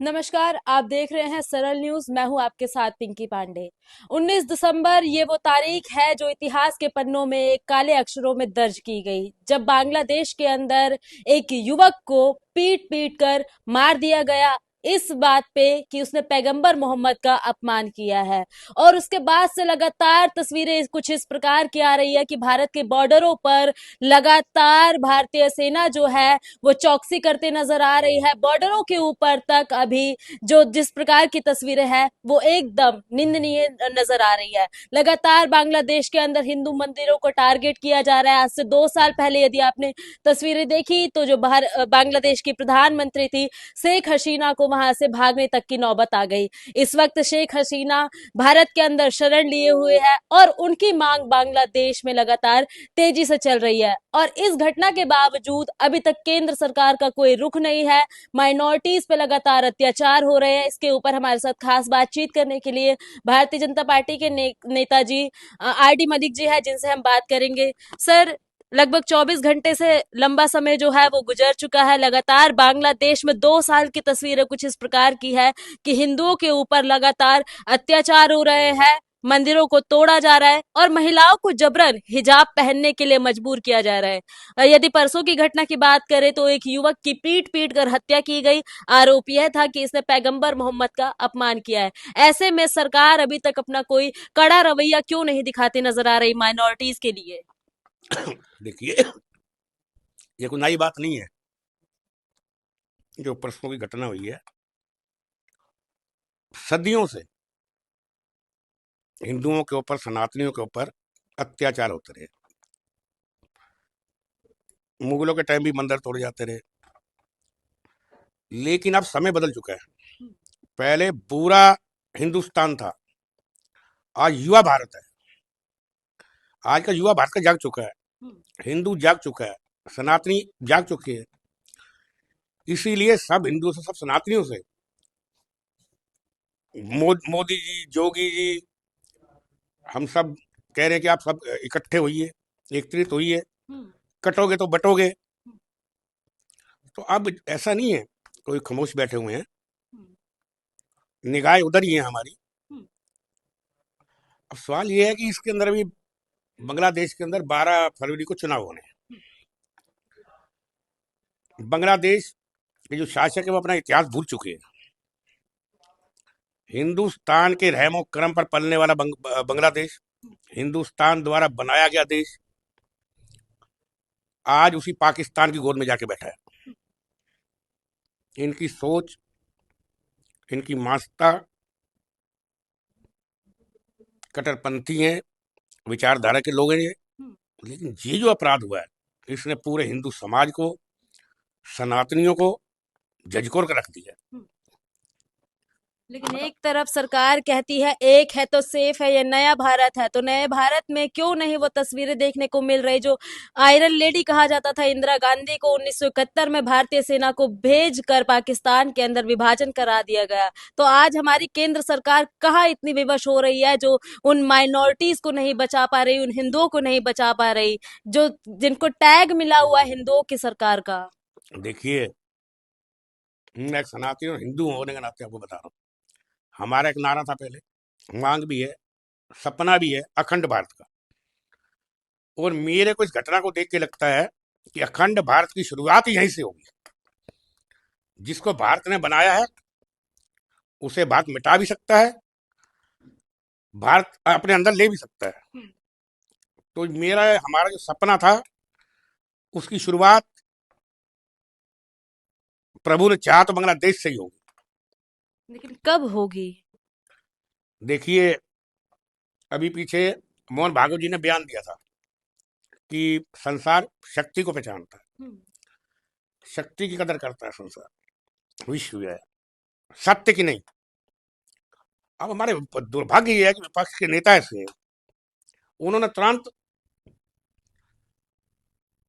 नमस्कार। आप देख रहे हैं सरल न्यूज। मैं हूं आपके साथ पिंकी पांडे। 19 दिसंबर ये वो तारीख है जो इतिहास के पन्नों में एक काले अक्षरों में दर्ज की गई, जब बांग्लादेश के अंदर एक युवक को पीट पीट कर मार दिया गया, इस बात पे कि उसने पैगंबर मोहम्मद का अपमान किया है। और उसके बाद से लगातार तस्वीरें कुछ इस प्रकार की आ रही है कि भारत के बॉर्डरों पर लगातार भारतीय सेना जो है वो चौकसी करते नजर आ रही है। बॉर्डरों के ऊपर तक अभी जो जिस प्रकार की तस्वीरें हैं वो एकदम निंदनीय नजर आ रही है। लगातार बांग्लादेश के अंदर हिंदू मंदिरों को टारगेट किया जा रहा है। आज से 2 साल पहले यदि आपने तस्वीरें देखी तो जो बांग्लादेश की प्रधानमंत्री थी शेख हसीना को वहां से भागने तक की नौबत आ गई। इस वक्त शेख हसीना भारत के अंदर शरण लिए हुए है और उनकी मांग बांग्लादेश में लगातार तेजी से चल रही है। और इस घटना के बावजूद अभी तक केंद्र सरकार का कोई रुख नहीं है। माइनॉरिटीज पे लगातार अत्याचार हो रहे हैं। इसके ऊपर हमारे साथ खास बातचीत करने के लिए भारतीय जनता पार्टी के नेताजी आर डी मलिक जी है, जिनसे हम बात करेंगे। सर, लगभग 24 घंटे से लंबा समय जो है वो गुजर चुका है। लगातार बांग्लादेश में 2 साल की तस्वीरें कुछ इस प्रकार की है कि हिंदुओं के ऊपर लगातार अत्याचार हो रहे हैं, मंदिरों को तोड़ा जा रहा है और महिलाओं को जबरन हिजाब पहनने के लिए मजबूर किया जा रहा है। यदि परसों की घटना की बात करें तो एक युवक की पीट पीट कर हत्या की गई। आरोप यह था कि इसने पैगंबर मोहम्मद का अपमान किया है। ऐसे में सरकार अभी तक अपना कोई कड़ा रवैया क्यों नहीं दिखाती नजर आ रही माइनॉरिटीज के लिए? देखिए, ये कोई नई बात नहीं है। जो परसों की घटना हुई है, सदियों से हिंदुओं के ऊपर, सनातनियों के ऊपर अत्याचार होते रहे। मुगलों के टाइम भी मंदिर तोड़े जाते रहे, लेकिन अब समय बदल चुका है। पहले पूरा हिंदुस्तान था, आज युवा भारत है। आज का युवा भारत का जाग चुका है, हिंदू जाग चुका है, सनातनी जाग चुके हैं। इसीलिए सब हिंदुओं से, सब सनातनियों से मोदी जी, जोगी जी, हम सब कह रहे हैं कि आप सब इकट्ठे होइए, एकत्रित होइए, कटोगे तो बटोगे। तो अब ऐसा नहीं है कोई खामोश बैठे हुए हैं, निगाहें उधर ही है हमारी। अब सवाल ये है कि इसके अंदर भी, बांग्लादेश के अंदर 12 फरवरी को चुनाव होने हैं। बांग्लादेश के जो शासक है वो अपना इतिहास भूल चुके हैं। हिंदुस्तान के रहमो करम पर पलने वाला बांग्लादेश, हिंदुस्तान द्वारा बनाया गया देश, आज उसी पाकिस्तान की गोद में जाके बैठा है। इनकी सोच, इनकी मानसिकता कट्टरपंथी है, विचारधारा के लोग हैं ये। लेकिन ये जो अपराध हुआ है, इसने पूरे हिंदू समाज को, सनातनियों को झकझोर कर रख दिया। लेकिन एक तरफ सरकार कहती है एक है तो सेफ है, ये नया भारत है, तो नए भारत में क्यों नहीं वो तस्वीरें देखने को मिल रही जो आयरन लेडी कहा जाता था इंदिरा गांधी को? 1971 में भारतीय सेना को भेज कर पाकिस्तान के अंदर विभाजन करा दिया गया। तो आज हमारी केंद्र सरकार कहाँ इतनी विवश हो रही है जो उन माइनॉरिटीज को नहीं बचा पा रही, उन हिंदुओं को नहीं बचा पा रही, जो जिनको टैग मिला हुआ है हिंदुओं की सरकार का? देखिए, मैं एक सनातनी और हिंदू होने के नाते आपको बता रहा हूँ, हमारा एक नारा था पहले, मांग भी है, सपना भी है, अखंड भारत का। और मेरे को इस घटना को देख के लगता है कि अखंड भारत की शुरुआत ही यहीं से होगी। जिसको भारत ने बनाया है उसे भारत मिटा भी सकता है, भारत अपने अंदर ले भी सकता है। तो मेरा, हमारा जो सपना था, उसकी शुरुआत प्रभु ने चाहा तो बांग्लादेश से ही होगी। लेकिन कब होगी? देखिए, अभी पीछे मोहन भागवत जी ने बयान दिया था कि संसार शक्ति को पहचानता है, शक्ति की कदर करता है संसार, विश्व है, सत्य की नहीं। अब हमारे दुर्भाग्य ये है कि विपक्ष के नेता ऐसे हैं, उन्होंने तुरंत,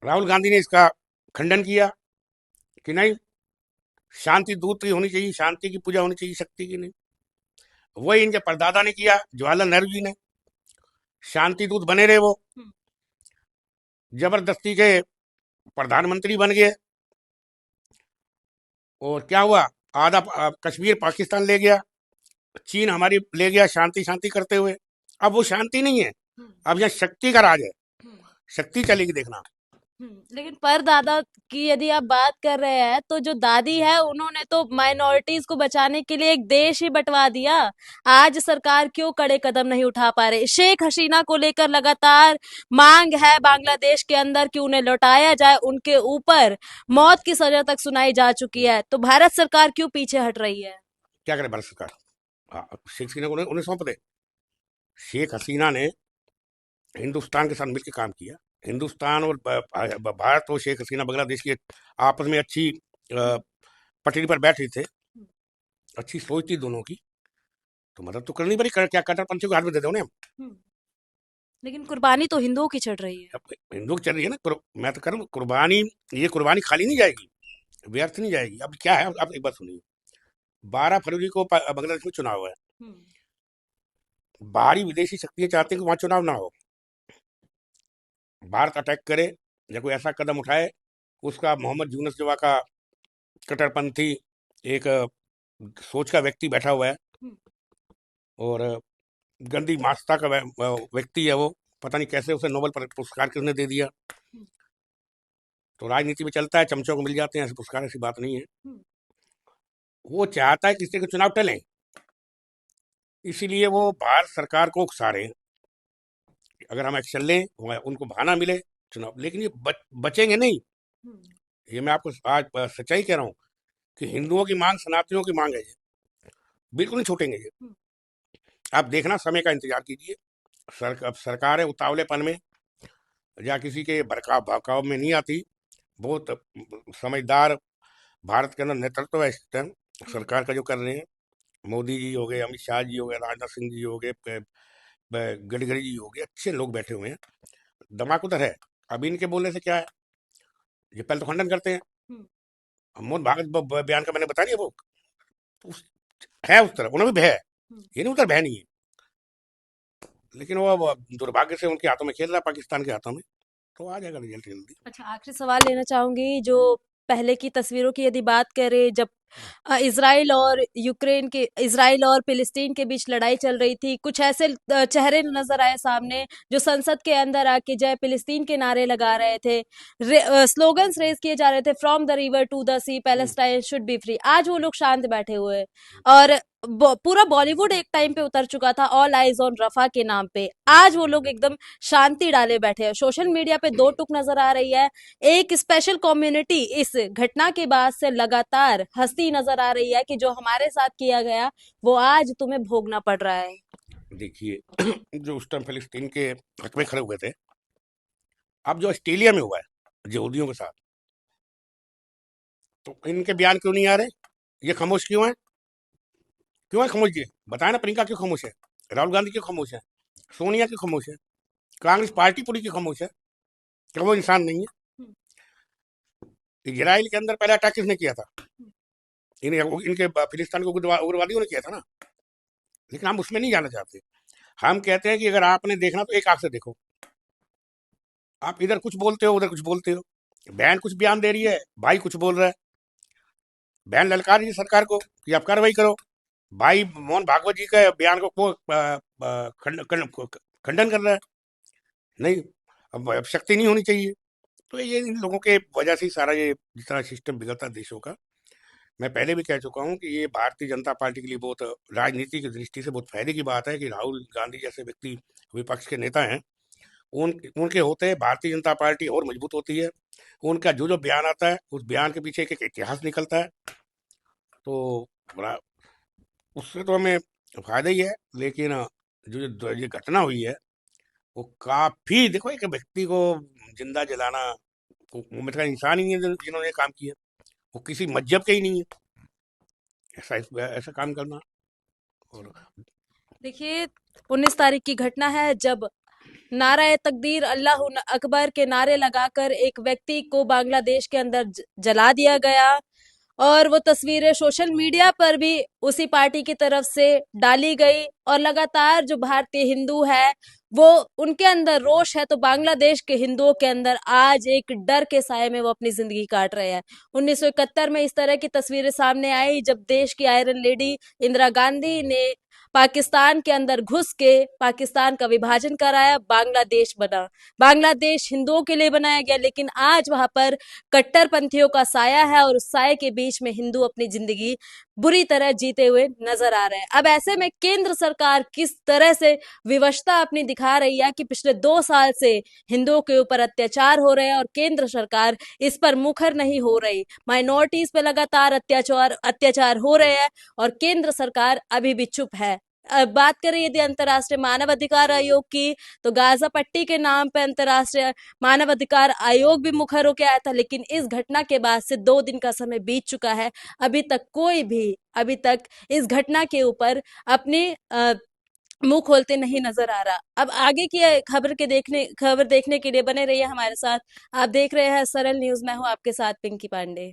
राहुल गांधी ने इसका खंडन किया कि नहीं, शांति दूत की होनी चाहिए, शांति की पूजा होनी चाहिए, शक्ति की नहीं। वही इनके परदादा ने किया, जवाहरलाल नेहरू जी ने, शांति दूत बने रहे वो, जबरदस्ती के प्रधानमंत्री बन गए। और क्या हुआ, आधा कश्मीर पाकिस्तान ले गया, चीन हमारी ले गया शांति शांति करते हुए। अब वो शांति नहीं है, अब यहाँ शक्ति का राज है, शक्ति चलेगी देखना। लेकिन परदादा की यदि आप बात कर रहे हैं तो जो दादी है उन्होंने तो माइनॉरिटीज को बचाने के लिए एक देश ही बंटवा दिया। आज सरकार क्यों कड़े कदम नहीं उठा पा रही? शेख हसीना को लेकर लगातार मांग है बांग्लादेश के अंदर कि उन्हें लौटाया जाए, उनके ऊपर मौत की सजा तक सुनाई जा चुकी है, तो भारत सरकार क्यों पीछे हट रही है? क्या करे भारत सरकार? हाँ, शेख हसीना को उन्हें सौंप दे। शेख हसीना ने हिंदुस्तान के साथ मिलकर काम किया। हिंदुस्तान और भारत और शेख हसीना बांग्लादेश की आपस में अच्छी पटरी पर बैठ रहे थे, अच्छी सोच थी दोनों की, तो मदद तो करनी पड़ी। क्या कट्टरपंथियों को हाथ में दे दो उन्हें? लेकिन कुर्बानी तो हिंदुओं की चढ़ रही है। अब हिंदुओं की चल रही है ना, मैं तो कर कुर्बानी, ये कुर्बानी खाली नहीं जाएगी, व्यर्थ नहीं जाएगी। अब क्या है, अब एक बात सुनिए। 12 फरवरी को बांग्लादेश में चुनाव है। बाहरी विदेशी शक्तियां चाहती हैं कि वहां चुनाव ना हो, भारत अटैक करे या कोई ऐसा कदम उठाए, उसका मोहम्मद यूनुस जवा का कट्टरपंथी एक सोच का व्यक्ति बैठा हुआ है, और गंदी मानसिकता का व्यक्ति है वो। पता नहीं कैसे उसे नोबेल पुरस्कार किसने दे दिया। तो राजनीति में चलता है, चमचों को मिल जाते हैं ऐसे पुरस्कार, ऐसी बात नहीं है। वो चाहता है कि इससे चुनाव टले, इसीलिए वो भारत सरकार को उकसा रहे हैं कि अगर हम एक्शन लें, उनको बहाना मिले चुनाव। लेकिन ये बचेंगे नहीं। ये मैं आपको आज सच्चाई कह रहा हूँ कि हिंदुओं की मांग सनातनियों की मांग है, ये बिल्कुल नहीं छूटेंगे ये। आप देखना, समय का इंतजार कीजिए। अब सरकार है उतावलेपन में या किसी के भड़काव भड़काव में नहीं आती, बहुत समझदार भारत के अंदर नेतृत्व है इस टाइम सरकार का जो कर रहे हैं। मोदी जी हो गए, अमित शाह जी हो गए, राजनाथ सिंह जी हो गए, गडकरी जी हो गए, अच्छे लोग बैठे हुए हैं, दिमाग उधर है। अब इनके बोलने से क्या है, ये पहले तो खंडन करते हैं। मोहन भागवत बयान का मैंने बता दिया, वो उस, है उस तरफ, उन्हें भी भय है, ये नहीं उधर भय नहीं है। लेकिन वो दुर्भाग्य से उनके हाथों में खेल रहा है, पाकिस्तान के हाथों में, तो आ जाएगा रिजल्ट जल्दी। अच्छा, आखिरी सवाल लेना चाहूंगी। जो पहले की तस्वीरों की यदि बात करें, जब इसराइल और फिलिस्तीन के बीच लड़ाई चल रही थी, कुछ ऐसे चेहरे नजर आए सामने जो संसद के अंदर आके जय फिलिस्तीन के नारे लगा रहे थे, स्लोगन्स रेज किए जा रहे थे, from the river to the sea Palestine should be free. आज वो लोग शांत बैठे हुए हैं, और पूरा बॉलीवुड एक टाइम पे उतर चुका था ऑल आइज ऑन रफा के नाम पे। आज वो लोग एकदम शांति डाले बैठे हैं। सोशल मीडिया पे दो टुक नजर आ रही है। एक स्पेशल कम्युनिटी इस घटना के बाद से लगातार हंसती नजर आ रही है कि जो हमारे साथ किया गया वो आज तुम्हें भोगना पड़ रहा है। देखिए, जो उस टाइम फिलिस्तीन के हक में खड़े हुए थे, अब जो ऑस्ट्रेलिया में हुआ है यहूदियों के साथ, तो इनके बयान क्यों नहीं आ रहे? ये खामोश क्यों है? क्यों है खामोश? ये बताए ना, प्रियंका क्यों खामोश है, राहुल गांधी क्यों खामोश है, सोनिया क्यों खामोश है, कांग्रेस पार्टी पूरी क्यों खामोश है? क्या वो इंसान नहीं है? इजराइल के अंदर पहला अटैक किसने किया था? इनके फिलिस्तीन को उग्रवादियों ने किया था ना। लेकिन हम उसमें नहीं जाना चाहते। हम कहते हैं कि अगर आपने देखना तो एक आंख से देखो। आप इधर कुछ बोलते हो, उधर कुछ बोलते हो। बहन कुछ बयान दे रही है, भाई कुछ बोल रहा है। बहन ललकार रही है सरकार को कि आप कार्रवाई करो, भाई मोहन भागवत जी के बयान को खंडन कर रहा है। नहीं, अब शक्ति नहीं होनी चाहिए। तो ये इन लोगों के वजह से ही सारा ये जितना सिस्टम बिगड़ता है देशों का। मैं पहले भी कह चुका हूँ कि ये भारतीय जनता पार्टी के लिए बहुत, राजनीति की दृष्टि से बहुत फायदे की बात है कि राहुल गांधी जैसे व्यक्ति विपक्ष के नेता हैं। उनके होते भारतीय जनता पार्टी और मजबूत होती है। उनका जो जो बयान आता है, उस बयान के पीछे एक इतिहास निकलता है, तो बड़ा उससे तो हमें फायदा ही है। लेकिन जो ये घटना हुई है, वो काफी, देखो एक व्यक्ति को जिंदा जलाना, वो मतलब इंसान ही नहीं है जिन्होंने ये काम किया, वो किसी मजहब के ही नहीं है ऐसा ऐसा काम करना। और देखिए, 19 तारीख की घटना है जब नारा ए तकदीर अल्लाह अकबर के नारे लगाकर एक व्यक्ति को बांग्लादेश के अंदर जला दिया गया, और वो तस्वीरें सोशल मीडिया पर भी उसी पार्टी की तरफ से डाली गई। और लगातार जो भारतीय हिंदू है वो उनके अंदर रोष है, तो बांग्लादेश के हिंदुओं के अंदर आज एक डर के साए में वो अपनी जिंदगी काट रहे हैं। 1971 में इस तरह की तस्वीरें सामने आई जब देश की आयरन लेडी इंदिरा गांधी ने पाकिस्तान के अंदर घुस के पाकिस्तान का विभाजन कराया, बांग्लादेश बना। बांग्लादेश हिंदुओं के लिए बनाया गया, लेकिन आज वहां पर कट्टरपंथियों का साया है और उस साये के बीच में हिंदू अपनी जिंदगी बुरी तरह जीते हुए नजर आ रहे हैं। अब ऐसे में केंद्र सरकार किस तरह से विवशता अपनी दिखा रही है कि पिछले 2 साल से हिंदुओं के ऊपर अत्याचार हो रहे हैं और केंद्र सरकार इस पर मुखर नहीं हो रही। माइनॉरिटीज पे लगातार अत्याचार अत्याचार हो रहे हैं और केंद्र सरकार अभी भी चुप है। अब बात करें यदि अंतर्राष्ट्रीय मानव अधिकार आयोग की, तो गाजा पट्टी के नाम पे अंतर्राष्ट्रीय मानव अधिकार आयोग भी मुखर होकर आया था, लेकिन इस घटना के बाद से 2 दिन का समय बीत चुका है, अभी तक इस घटना के ऊपर अपनी मुंह खोलते नहीं नजर आ रहा। अब आगे की खबर देखने के लिए बने रहिए हमारे साथ। आप देख रहे हैं सरल न्यूज, मैं हूं आपके साथ पिंकी पांडे।